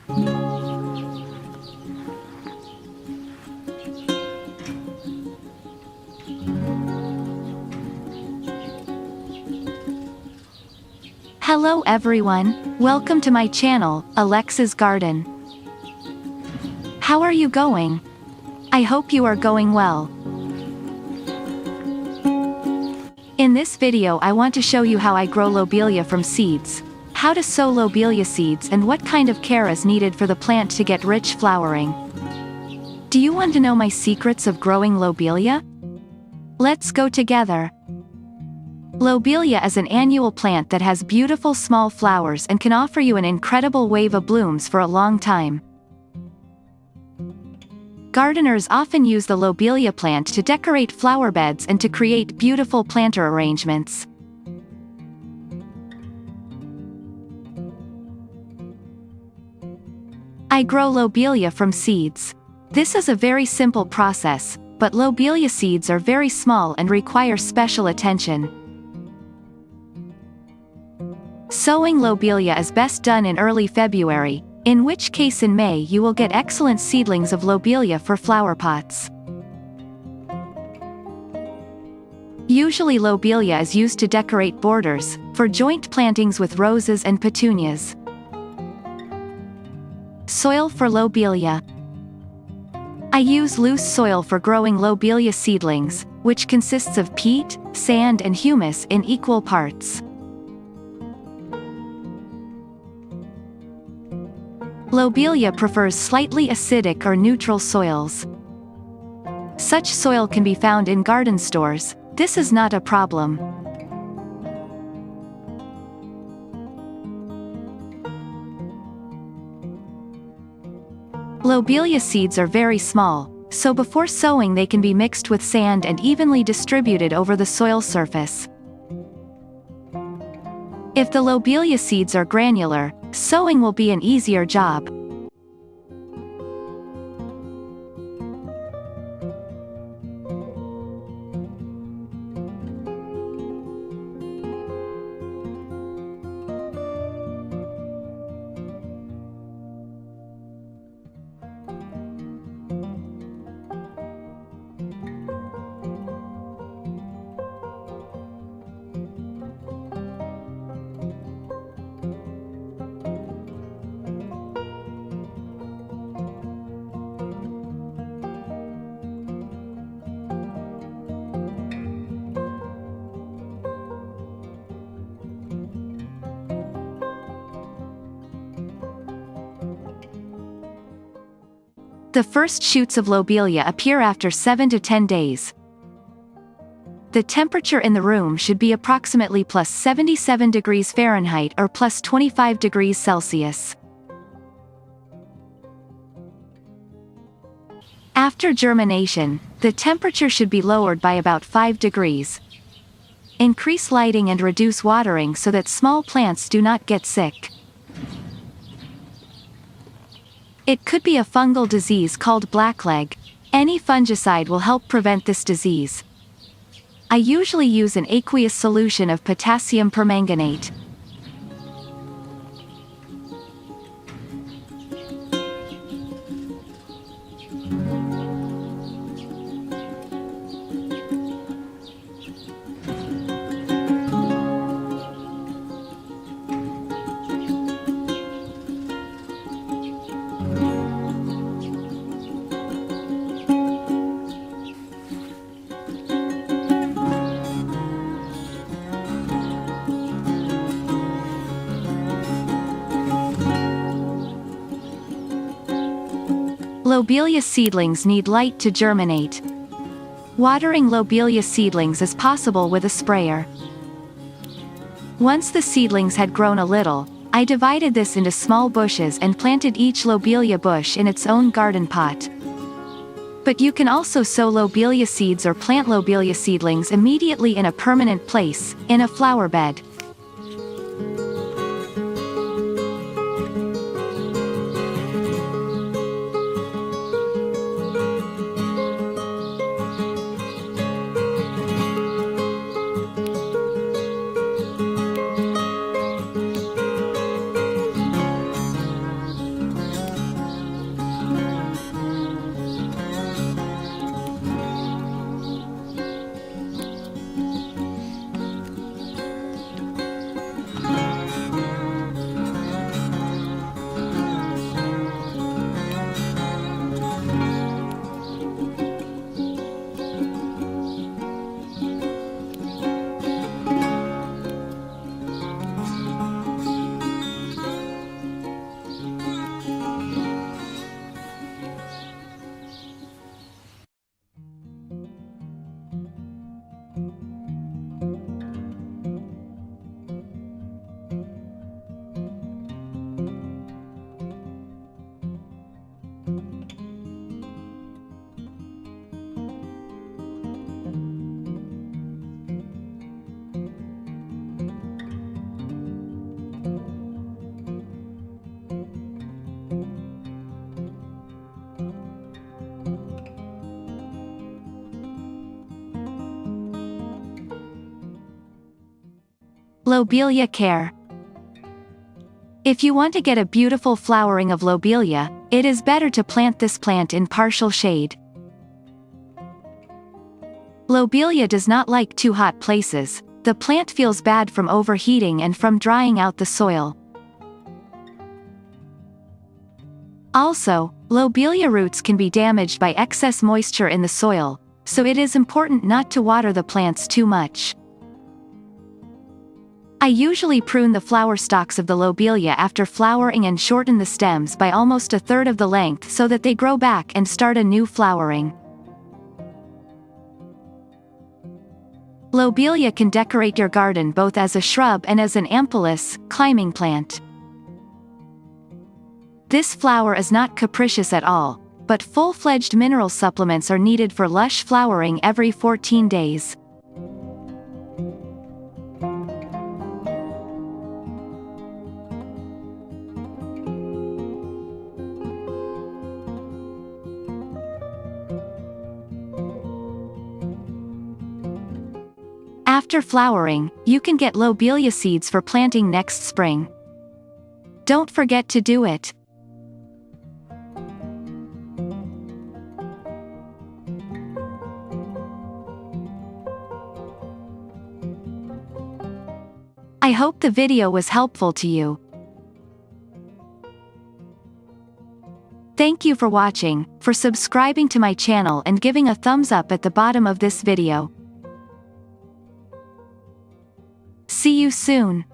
Hello everyone, welcome to my channel, Alexa's Garden. How are you going? I hope you are going well. In this video I want to show you how I grow lobelia from seeds, how to sow lobelia seeds and what kind of care is needed for the plant to get rich flowering. Do you want to know my secrets of growing lobelia? Let's go together. Lobelia is an annual plant that has beautiful small flowers and can offer you an incredible wave of blooms for a long time. Gardeners often use the lobelia plant to decorate flower beds and to create beautiful planter arrangements. I grow lobelia from seeds. This is a very simple process, but lobelia seeds are very small and require special attention. Sowing lobelia is best done in early February, in which case in May you will get excellent seedlings of lobelia for flower pots. Usually lobelia is used to decorate borders, for joint plantings with roses and petunias. Soil for lobelia. I use loose soil for growing lobelia seedlings, which consists of peat, sand and humus in equal parts. Lobelia prefers slightly acidic or neutral soils. Such soil can be found in garden stores. This is not a problem. Lobelia seeds are very small, so before sowing they can be mixed with sand and evenly distributed over the soil surface. If the lobelia seeds are granular, sowing will be an easier job. The first shoots of lobelia appear after 7 to 10 days. The temperature in the room should be approximately plus 77 degrees Fahrenheit or plus 25 degrees Celsius. After germination, the temperature should be lowered by about 5 degrees. Increase lighting and reduce watering so that small plants do not get sick. It could be a fungal disease called blackleg. Any fungicide will help prevent this disease. I usually use an aqueous solution of potassium permanganate. Lobelia seedlings need light to germinate. Watering lobelia seedlings is possible with a sprayer. Once the seedlings had grown a little, I divided this into small bushes and planted each lobelia bush in its own garden pot. But you can also sow lobelia seeds or plant lobelia seedlings immediately in a permanent place, in a flower bed. Lobelia care. If you want to get a beautiful flowering of lobelia, it is better to plant this plant in partial shade. Lobelia does not like too hot places. The plant feels bad from overheating and from drying out the soil. Also, lobelia roots can be damaged by excess moisture in the soil, so it is important not to water the plants too much. I usually prune the flower stalks of the lobelia after flowering and shorten the stems by almost a third of the length so that they grow back and start a new flowering. Lobelia can decorate your garden both as a shrub and as an ampellis, climbing plant. This flower is not capricious at all, but full-fledged mineral supplements are needed for lush flowering every 14 days. After flowering, you can get lobelia seeds for planting next spring. Don't forget to do it. I hope the video was helpful to you. Thank you for watching, for subscribing to my channel and giving a thumbs up at the bottom of this video. See you soon.